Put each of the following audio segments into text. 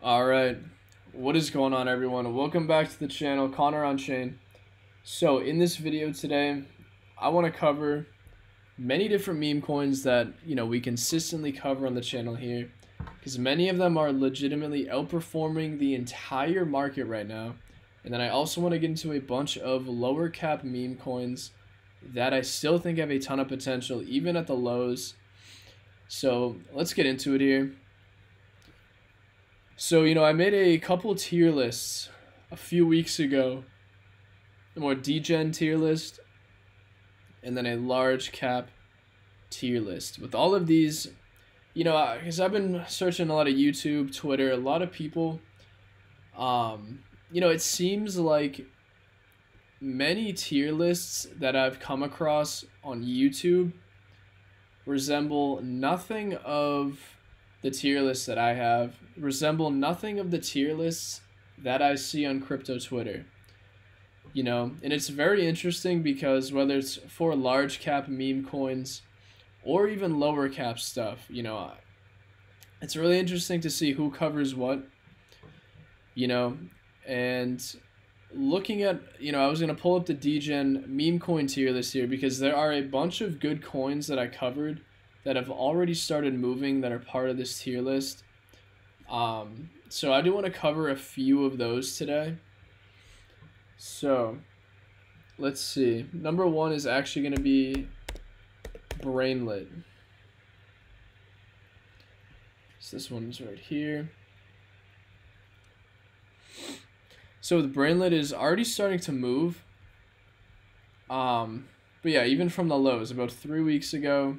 All right, what is going on, everyone? Welcome back to the channel, Connor on Chain. So in this video today, I want to cover many different meme coins that we consistently cover on the channel here, because many of them are legitimately outperforming the entire market right now. And then I also want to get into a bunch of lower cap meme coins that I still think have a ton of potential even at the lows. So let's get into it here. So, I made a couple tier lists a few weeks ago. A more degen tier list, and then a large cap tier list. With all of these, because I've been searching a lot of YouTube, Twitter, a lot of people, it seems like many tier lists that I've come across on YouTube resemble nothing of the tier lists that I have, resemble nothing of the tier lists that I see on crypto Twitter. And it's very interesting because whether it's for large cap meme coins or even lower cap stuff, it's really interesting to see who covers what, and looking at, I was going to pull up the degen meme coin tier list here because there are a bunch of good coins that I covered that have already started moving that are part of this tier list. So I do want to cover a few of those today. So let's see. Number one is actually going to be Brainlit. So this one's right here. So the Brainlit is already starting to move. But yeah, even from the lows, about 3 weeks ago,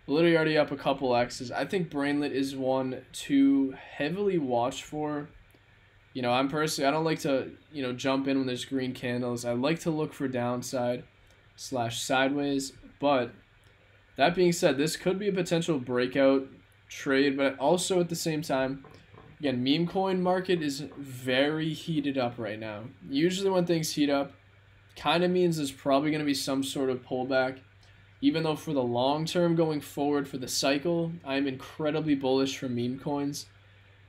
literally already up a couple X's. I think Brainlit is one to heavily watch for. I'm personally, I don't like to, jump in when there's green candles. I like to look for downside / sideways. But that being said, this could be a potential breakout trade, but also at the same time, again, meme coin market is very heated up right now. Usually when things heat up, kind of means there's probably going to be some sort of pullback. Even though for the long term going forward for the cycle, I'm incredibly bullish for meme coins.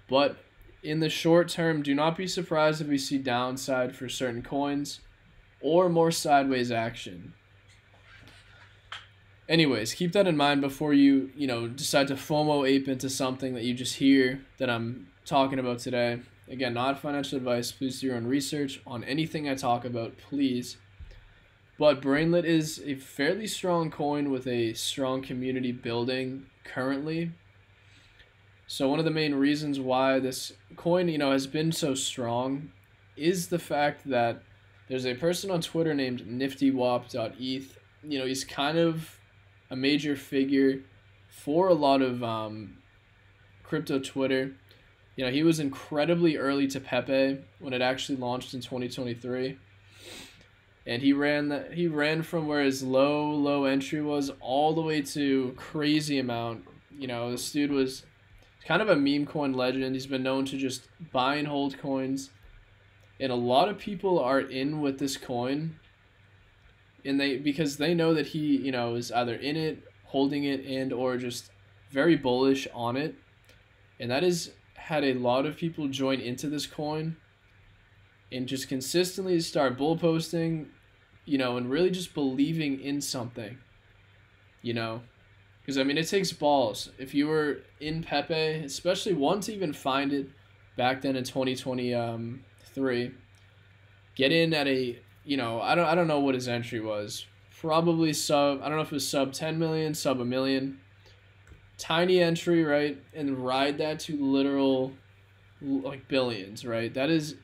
But in the short term, do not be surprised if we see downside for certain coins or more sideways action. Anyways, keep that in mind before you, decide to FOMO ape into something that you just hear that I'm talking about today. Again, not financial advice. Please do your own research on anything I talk about, please. But Brainlit is a fairly strong coin with a strong community building currently. So one of the main reasons why this coin, has been so strong is the fact that there's a person on Twitter named niftywop.eth. He's kind of a major figure for a lot of crypto Twitter. He was incredibly early to Pepe when it actually launched in 2023. And he ran from where his low entry was all the way to crazy amount. This dude was kind of a meme coin legend. He's been known to just buy and hold coins. And a lot of people are in with this coin. And because they know that he, is either in it, holding it, and or just very bullish on it. And that has had a lot of people join into this coin and just consistently start bull posting, and really just believing in something, because it takes balls. If you were in Pepe, especially one to even find it back then in 2023, get in at a, I don't know what his entry was, probably sub, I don't know if it was sub 10 million, sub a million, tiny entry, right, and ride that to literal like billions, right? That is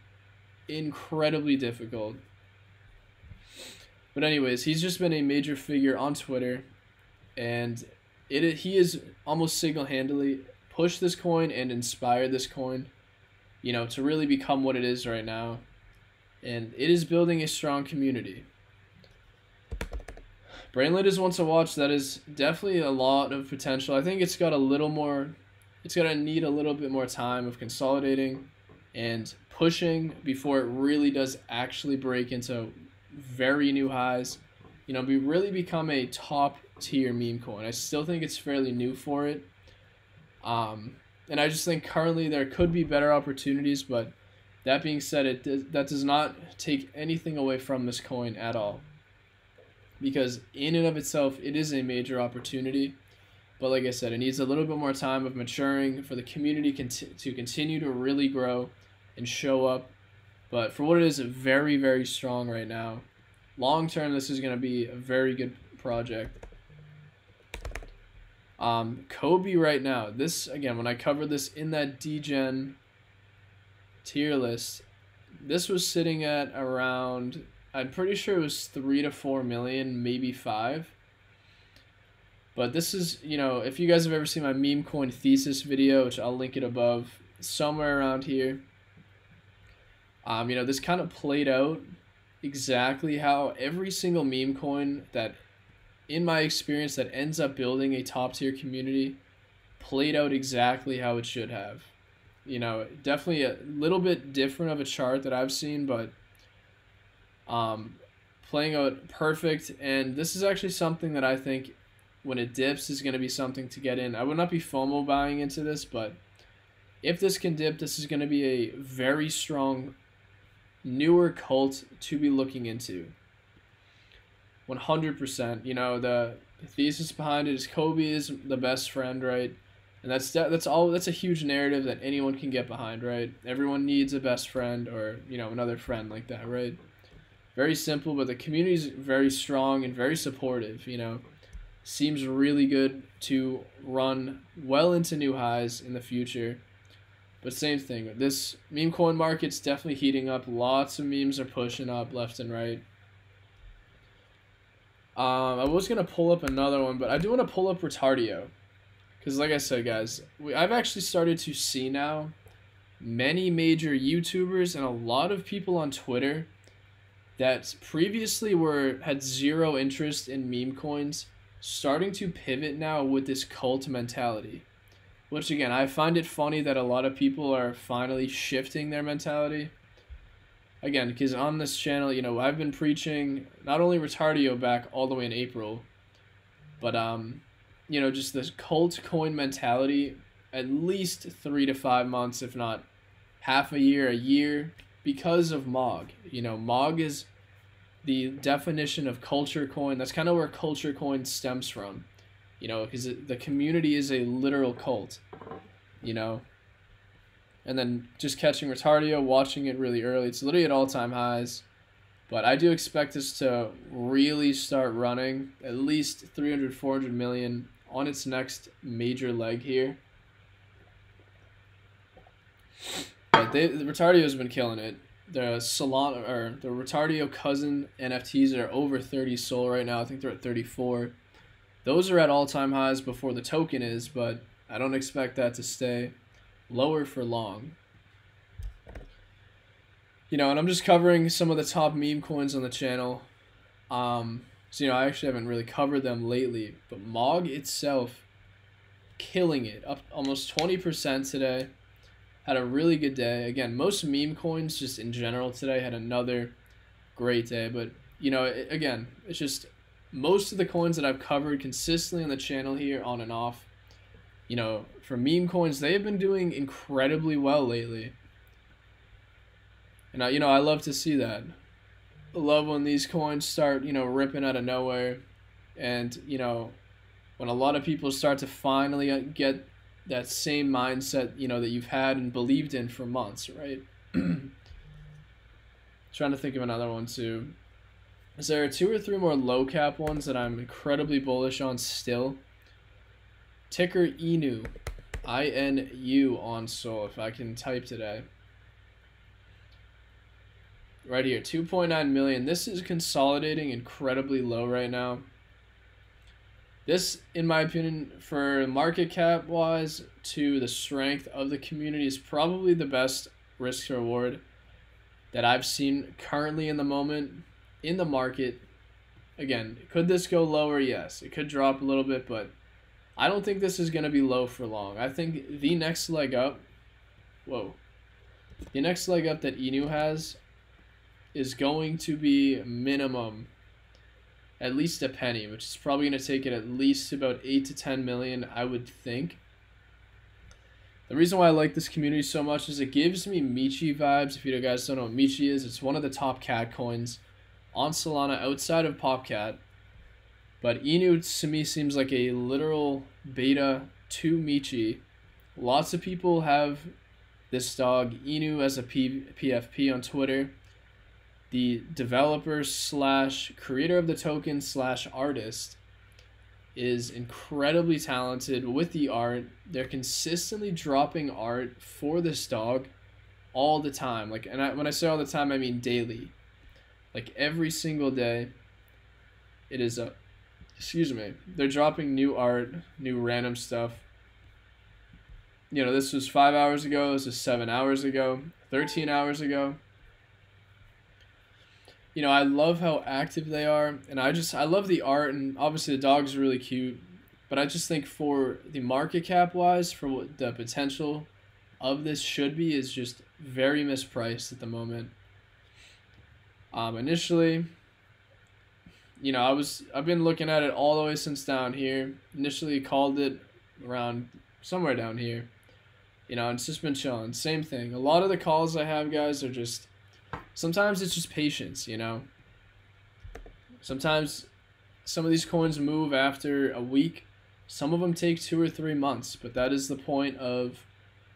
incredibly difficult. But anyways, he's just been a major figure on Twitter, and he is almost single-handedly pushed this coin and inspired this coin, to really become what it is right now. And it is building a strong community. Brainlit is one to watch. That is definitely a lot of potential. I think it's got to need a little bit more time of consolidating and pushing before it really does actually break into very new highs. We really become a top tier meme coin. I still think it's fairly new for it. And I just think currently there could be better opportunities, but that being said, that does not take anything away from this coin at all. Because in and of itself, it is a major opportunity. But like I said, it needs a little bit more time of maturing for the community to continue to really grow and show up. But for what it is, very, very strong right now. Long term, this is going to be a very good project. Kobe right now. This, again, when I covered this in that degen tier list, this was sitting at around, I'm pretty sure it was 3 to 4 million, maybe 5. But this is, you know, if you guys have ever seen my meme coin thesis video, which I'll link it above, somewhere around here, you know, this kind of played out exactly how every single meme coin that, in my experience, that ends up building a top tier community played out exactly how it should have. You know, definitely a little bit different of a chart that I've seen, but playing out perfect. And this is actually something that I think when it dips is going to be something to get in. I would not be FOMO buying into this, but if this can dip, this is going to be a very strong newer cult to be looking into. 100%. You know, the thesis behind it is Kobe is the best friend, right? And that's a huge narrative that anyone can get behind, right? Everyone needs a best friend or, you know, another friend like that, right? Very simple, but the community is very strong and very supportive, you know. Seems really good to run well into new highs in the future. But same thing, this meme coin market's definitely heating up. Lots of memes are pushing up left and right. I was going to pull up another one, but I do want to pull up Retardio. Because like I said, guys, I've actually started to see now many major YouTubers and a lot of people on Twitter that previously had zero interest in meme coins starting to pivot now with this cult mentality. Which, again, I find it funny that a lot of people are finally shifting their mentality. Again, because on this channel, you know, I've been preaching not only Retardio back all the way in April, but, you know, just this cult coin mentality at least 3 to 5 months, if not half a year, because of MOG. You know, MOG is the definition of culture coin. That's kind of where culture coin stems from, you know, because the community is a literal cult, you know. And then just catching Retardio, watching it really early. It's literally at all-time highs. But I do expect this to really start running at least 300, 400 million on its next major leg here. But the Retardio has been killing it. The the Retardio cousin NFTs are over 30 SOL right now. I think they're at 34. Those are at all-time highs before the token is, but I don't expect that to stay lower for long. You know, and I'm just covering some of the top meme coins on the channel. So, you know, I actually haven't really covered them lately, but MOG itself, killing it, up almost 20% today. Had a really good day. Again, most meme coins just in general today had another great day. But, you know, again, it's just most of the coins that I've covered consistently on the channel here on and off, you know, for meme coins, they have been doing incredibly well lately. And, you know, I love to see that. I love when these coins start, you know, ripping out of nowhere. And, you know, when a lot of people start to finally get that same mindset, you know, that you've had and believed in for months, right? Trying to think of another one too. Is there 2 or 3 more low cap ones that I'm incredibly bullish on still? Ticker INU, INU on SOL, if I can type today. Right here, 2.9 million. This is consolidating incredibly low right now. This, in my opinion, for market cap wise to the strength of the community, is probably the best risk to reward that I've seen currently in the moment in the market. Again, could this go lower? Yes, it could drop a little bit, but I don't think this is going to be low for long. I think the next leg up, the next leg up that INU has is going to be minimum at least a penny, which is probably going to take it at least about 8 to 10 million, I would think. The reason why I like this community so much is it gives me Michi vibes. If you guys don't know what Michi is, it's one of the top cat coins on Solana outside of PopCat. But Inu to me seems like a literal beta to Michi. Lots of people have this dog Inu as a PFP on Twitter. The developer slash creator of the token slash artist is incredibly talented with the art. They're consistently dropping art for this dog all the time. Like, and when I say all the time, I mean daily. Like every single day, it is a, excuse me, they're dropping new art, new random stuff. You know, this was 5 hours ago, this was 7 hours ago, 13 hours ago. You know, I love how active they are, and I love the art, and obviously the dog's really cute, but I just think for the market cap wise, for what the potential of this should be, is just very mispriced at the moment. Initially, you know, I've been looking at it all the way since down here. Initially called it around somewhere down here, you know, and it's just been chilling. Same thing. A lot of the calls I have, guys, are just, sometimes it's just patience, you know. Sometimes some of these coins move after a week. Some of them take 2 or 3 months, but that is the point of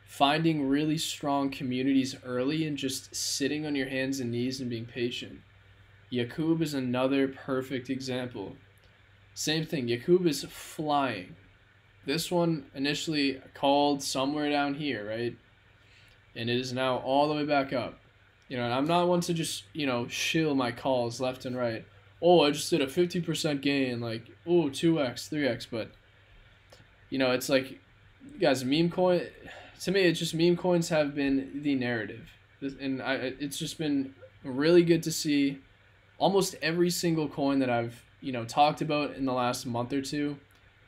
finding really strong communities early and just sitting on your hands and knees and being patient. Yakub is another perfect example. Same thing, Yakub is flying. This one initially called somewhere down here, right? And it is now all the way back up. You know, and I'm not one to just, you know, shill my calls left and right. Oh, I just did a 50% gain, like, oh, 2x, 3x, but, you know, it's like, guys, meme coin, to me, it's just meme coins have been the narrative. And it's just been really good to see almost every single coin that I've, you know, talked about in the last month or two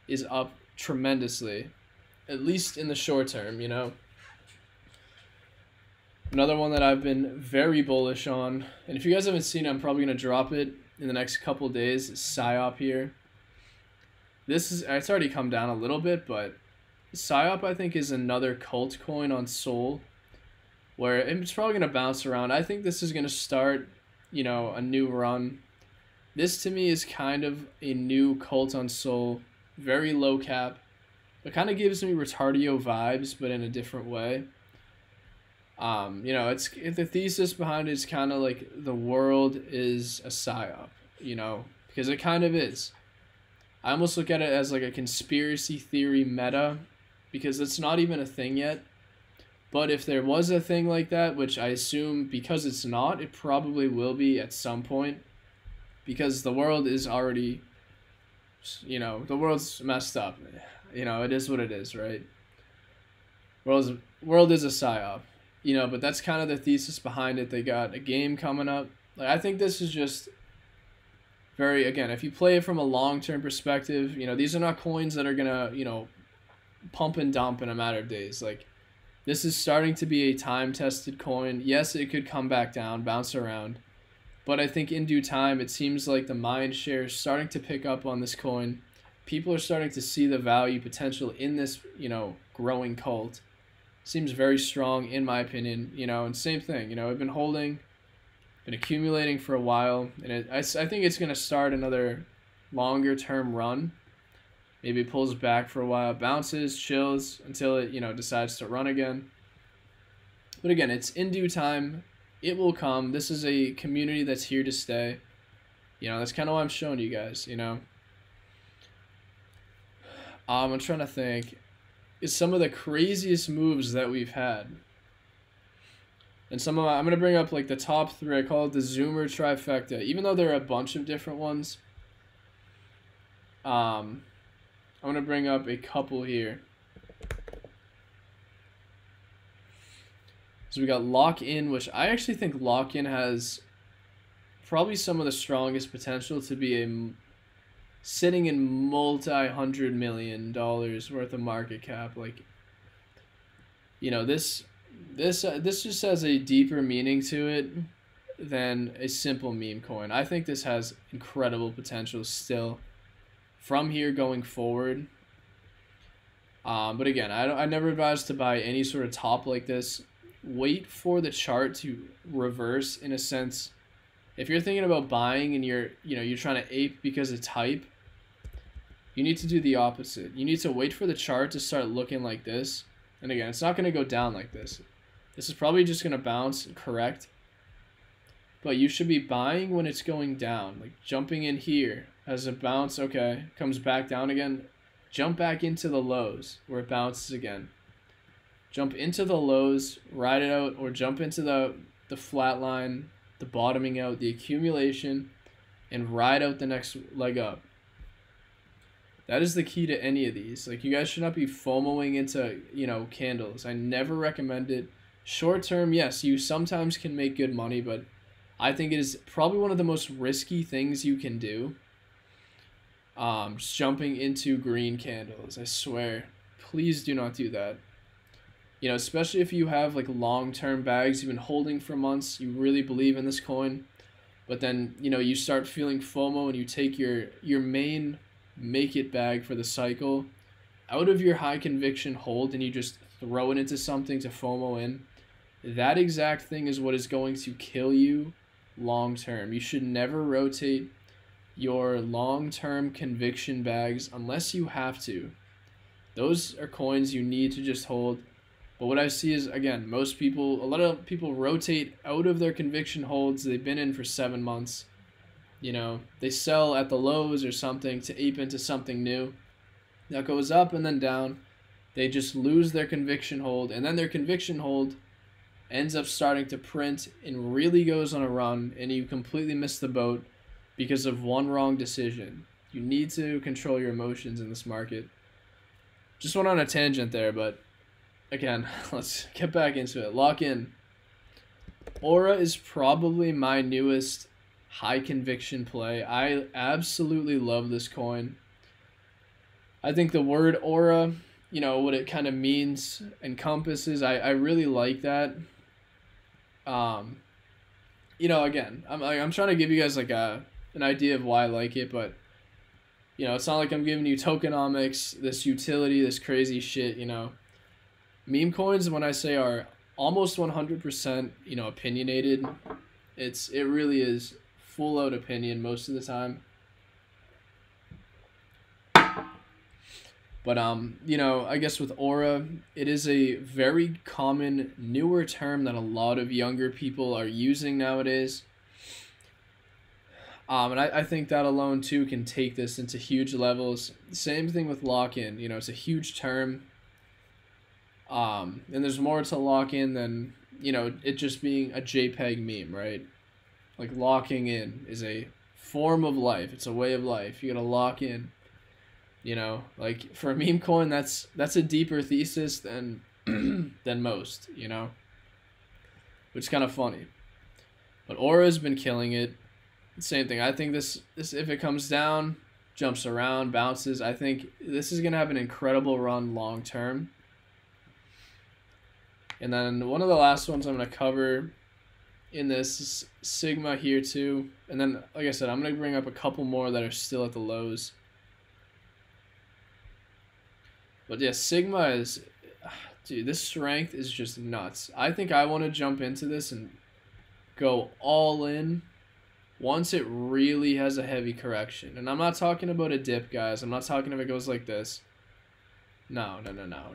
is up tremendously, at least in the short term, you know. Another one that I've been very bullish on, and if you guys haven't seen it, I'm probably going to drop it in the next couple days, is PSYOP here. It's already come down a little bit, but PSYOP, I think, is another cult coin on Sol, where it's probably going to bounce around. I think this is going to start, you know, a new run. This, to me, is kind of a new cult on Sol, very low cap. It kind of gives me Retardio vibes, but in a different way. You know, the thesis behind it is kind of like the world is a PSYOP, you know, because it kind of is. I almost look at it as like a conspiracy theory meta, because it's not even a thing yet. But if there was a thing like that, which I assume because it's not, it probably will be at some point, because the world is already, you know, the world's messed up. You know, it is what it is, right? World is a PSYOP. You know, but that's kind of the thesis behind it. They got a game coming up. Like, I think this is just very, again, if you play it from a long-term perspective, you know, these are not coins that are going to, you know, pump and dump in a matter of days. Like, this is starting to be a time-tested coin. Yes, it could come back down, bounce around. But I think in due time, it seems like the mind share is starting to pick up on this coin. People are starting to see the value potential in this, you know, growing cult. Seems very strong in my opinion, you know, and same thing, you know, I've been accumulating for a while, and I think it's going to start another longer term run. Maybe it pulls back for a while, bounces, chills until it, you know, decides to run again. But again, it's in due time. It will come. This is a community that's here to stay. You know, that's kind of why I'm showing you guys, you know. I'm trying to think. Is some of the craziest moves that we've had. And I'm going to bring up like the top 3. I call it the Zoomer trifecta. Even though there are a bunch of different ones, I'm going to bring up a couple here. So we got Lock-In, which I actually think Lock-In has probably some of the strongest potential to be sitting in multi-$100 million worth of market cap. Like, you know, this just has a deeper meaning to it than a simple meme coin. I think this has incredible potential still from here going forward. But again, I never advise to buy any sort of top like this. Wait for the chart to reverse in a sense. If you're thinking about buying and you're trying to ape because it's hype, you need to do the opposite. You need to wait for the chart to start looking like this. And again, it's not going to go down like this. This is probably just going to bounce and correct. But you should be buying when it's going down. Like jumping in here as a bounce, okay, comes back down again. Jump back into the lows where it bounces again. Jump into the lows, ride it out, or jump into the flat line, the bottoming out, the accumulation, and ride out the next leg up. That is the key to any of these. Like, you guys should not be FOMOing into, candles. I never recommend it. Short term, yes, you sometimes can make good money, but I think it is probably one of the most risky things you can do. Just jumping into green candles. I swear. Please do not do that. Especially if you have like long-term bags you've been holding for months, you really believe in this coin, but then, you start feeling FOMO and you take your main make it bag for the cycle out of your high conviction hold and you just throw it into something to FOMO in. That exact thing is what is going to kill you long term. You should never rotate your long-term conviction bags unless you have to. Those are coins you need to just hold. But what I see is, again, a lot of people rotate out of their conviction holds they've been in for 7 months. They sell at the lows or something to ape into something new that goes up and then down. They just lose their conviction hold, and then their conviction hold ends up starting to print and really goes on a run, and you completely miss the boat because of one wrong decision. You need to control your emotions in this market. Just went on a tangent there, but again, let's get back into it. Lock in. Aura is probably my newest high conviction play. I absolutely love this coin. I think the word aura, what it kind of means, encompasses, I really like that. Again, I'm trying to give you guys like an idea of why I like it, but it's not like I'm giving you tokenomics, this utility, this crazy shit. Meme coins, when I say, are almost 100%, opinionated. It really is full out opinion most of the time. But I guess with aura, it is a very common newer term that a lot of younger people are using nowadays. And I think that alone too can take this into huge levels. Same thing with lock-in. It's a huge term. And there's more to lock-in than, it just being a JPEG meme, right? Like, locking in is a form of life. It's a way of life. You gotta lock in. Like, for a meme coin, that's a deeper thesis than than most, which is kind of funny. But Aura's been killing it. Same thing. I think this if it comes down, jumps around, bounces, I think this is gonna have an incredible run long term. And then one of the last ones I'm gonna cover in this is Sigma here too. And then, like I said, I'm gonna bring up a couple more that are still at the lows. But yeah, Sigma is, dude, this strength is just nuts. I think I want to jump into this and go all in once it really has a heavy correction. And I'm not talking about a dip, guys. I'm not talking if it goes like this. No.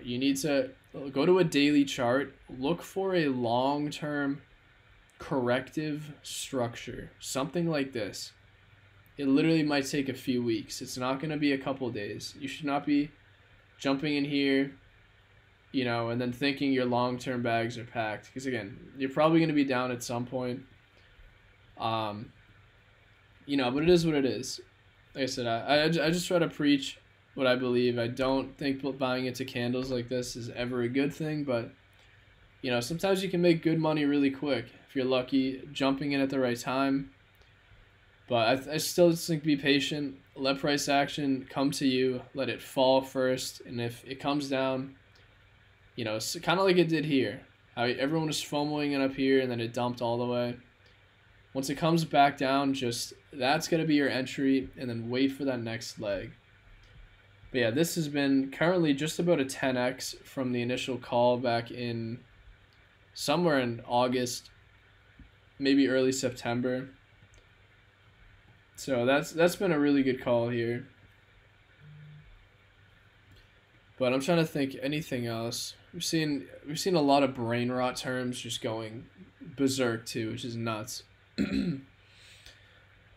You need to go to a daily chart. Look for a long-term corrective structure. Something like this. It literally might take a few weeks. It's not going to be a couple days. You should not be jumping in here, and then thinking your long-term bags are packed. Because, again, you're probably going to be down at some point. But it is what it is. Like I said, I just try to preach what I believe. I don't think buying into candles like this is ever a good thing, but, sometimes you can make good money really quick if you're lucky, jumping in at the right time. But I still just think be patient. Let price action come to you. Let it fall first. And if it comes down, it's kind of like it did here. How everyone was FOMOing it up here and then it dumped all the way. Once it comes back down, that's going to be your entry, and then wait for that next leg. But yeah, this has been currently just about a 10x from the initial call back in somewhere in August, maybe early September. So that's been a really good call here. But I'm trying to think anything else. We've seen a lot of brain rot terms just going berserk too, which is nuts.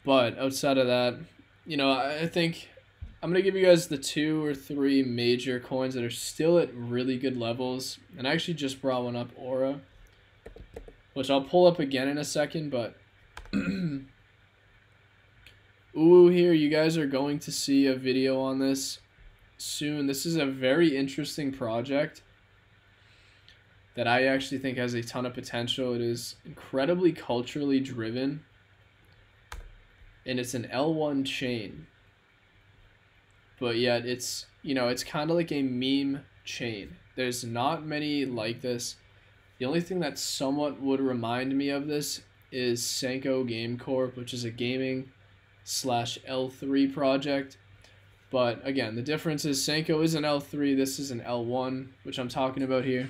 But outside of that, I think I'm gonna give you guys the 2 or 3 major coins that are still at really good levels. And I actually just brought one up, Aura, which I'll pull up again in a second, but ooh, here, you guys are going to see a video on this soon. This is a very interesting project that I actually think has a ton of potential. It is incredibly culturally driven, and it's an L1 chain. But yet it's kind of like a meme chain. There's not many like this. The only thing that somewhat would remind me of this is Senko Game Corp, which is a gaming / L3 project. But again, the difference is Senko is an L3, this is an L1, which I'm talking about here.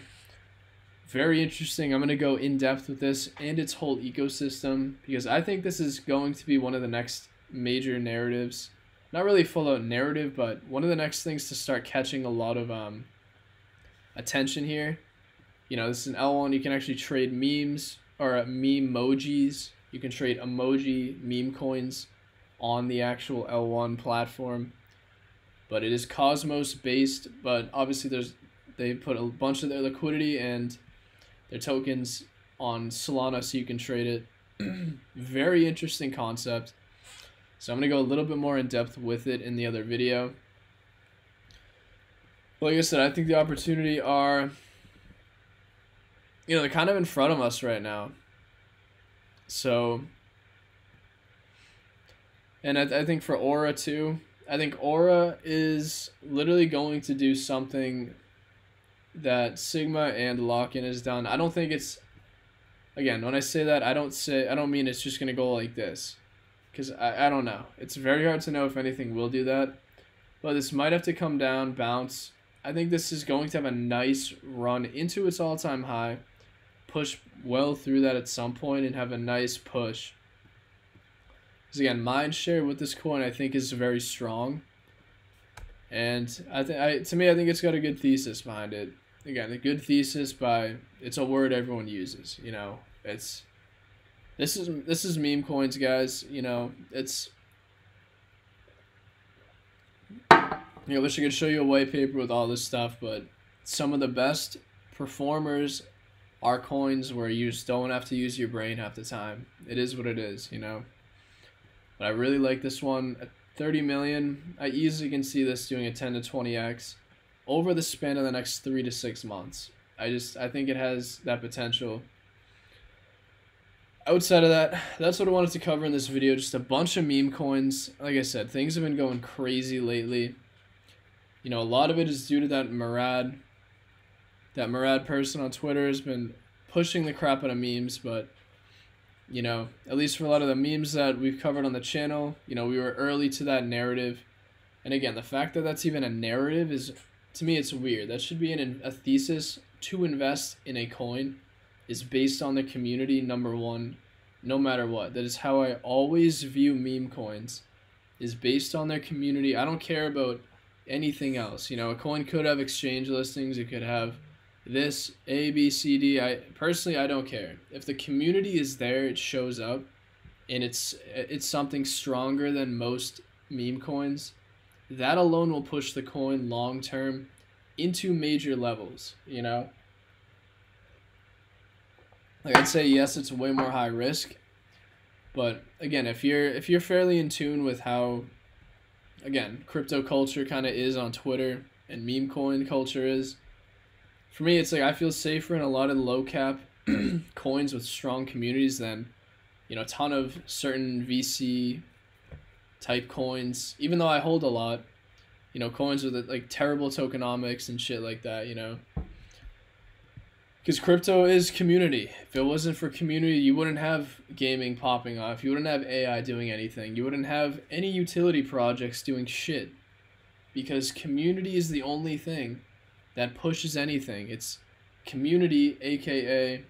Very interesting. I'm going to go in depth with this and its whole ecosystem, because I think this is going to be one of the next major narratives. Not really full out narrative, but one of the next things to start catching a lot of attention here. This is an L1. You can actually trade memes or meme-mojis. You can trade emoji meme coins on the actual L1 platform. But it is Cosmos based, but obviously they put a bunch of their liquidity and their tokens on Solana so you can trade it. Very interesting concept. So I'm going to go a little bit more in depth with it in the other video. Like I said, I think the opportunity are, they're kind of in front of us right now. So, and I think for Aura too, I think Aura is literally going to do something that Sigma and Lock-in has done. I don't think it's, again, when I say that, I don't mean it's just going to go like this. Because I don't know. It's very hard to know if anything will do that. But this might have to come down, bounce. I think this is going to have a nice run into its all-time high. Push well through that at some point and have a nice push. Because again, mindshare with this coin I think is very strong. And to me, I think it's got a good thesis behind it. Again, a good thesis it's a word everyone uses. This is meme coins, guys. It's, I wish I could show you a white paper with all this stuff, but some of the best performers are coins where you just don't have to use your brain half the time. It is what it is, But I really like this one. At 30 million, I easily can see this doing a 10 to 20x over the span of the next 3 to 6 months. I think it has that potential. Outside of that, that's what I wanted to cover in this video. Just a bunch of meme coins. Like I said, things have been going crazy lately. A lot of it is due to that Murad person on Twitter has been pushing the crap out of memes. But, at least for a lot of the memes that we've covered on the channel, we were early to that narrative. And again, the fact that that's even a narrative is, to me, it's weird. That should be a thesis to invest in a coin. Is based on the community, number one, no matter what. That is how I always view meme coins, is based on their community. I don't care about anything else. A coin could have exchange listings. It could have this, A, B, C, D. Personally, I don't care. If the community is there, it shows up, and it's something stronger than most meme coins, that alone will push the coin long term into major levels, Like I'd say yes, it's way more high risk, but again, if you're fairly in tune with how, again, crypto culture kind of is on Twitter and meme coin culture is, for me, it's like I feel safer in a lot of low cap coins with strong communities than, a ton of certain VC type coins. Even though I hold a lot, coins with like terrible tokenomics and shit like that, Because crypto is community. If it wasn't for community, you wouldn't have gaming popping off. You wouldn't have AI doing anything. You wouldn't have any utility projects doing shit. because community is the only thing that pushes anything. It's community, aka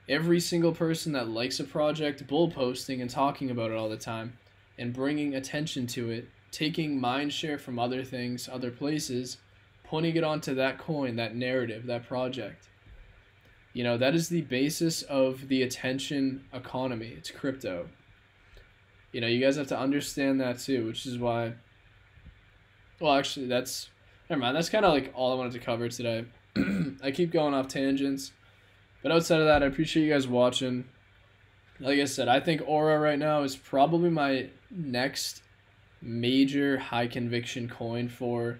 every single person that likes a project bull posting and talking about it all the time and bringing attention to it, taking mind share from other things, other places, putting it onto that coin, that narrative, that project. You know, that is the basis of the attention economy. It's crypto. You know, you guys have to understand that too, which is why, well, actually, never mind. That's kind of like all I wanted to cover today. I keep going off tangents. But outside of that, I appreciate you guys watching. Like I said, I think Aura right now is probably my next major high conviction coin for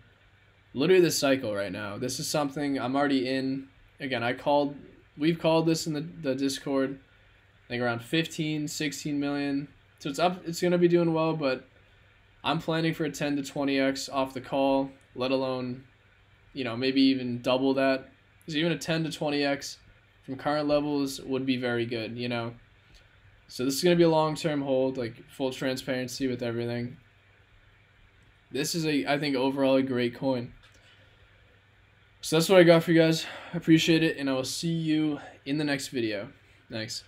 literally the cycle right now. This is something I'm already in. Again, we've called this in the Discord, I think around 15, 16 million. So it's going to be doing well, but I'm planning for a 10 to 20x off the call, let alone, you know, maybe even double that. Because even a 10 to 20x from current levels would be very good, you know. So this is going to be a long-term hold, like full transparency with everything. This is I think overall a great coin. So that's what I got for you guys. I appreciate it, and I will see you in the next video. Thanks.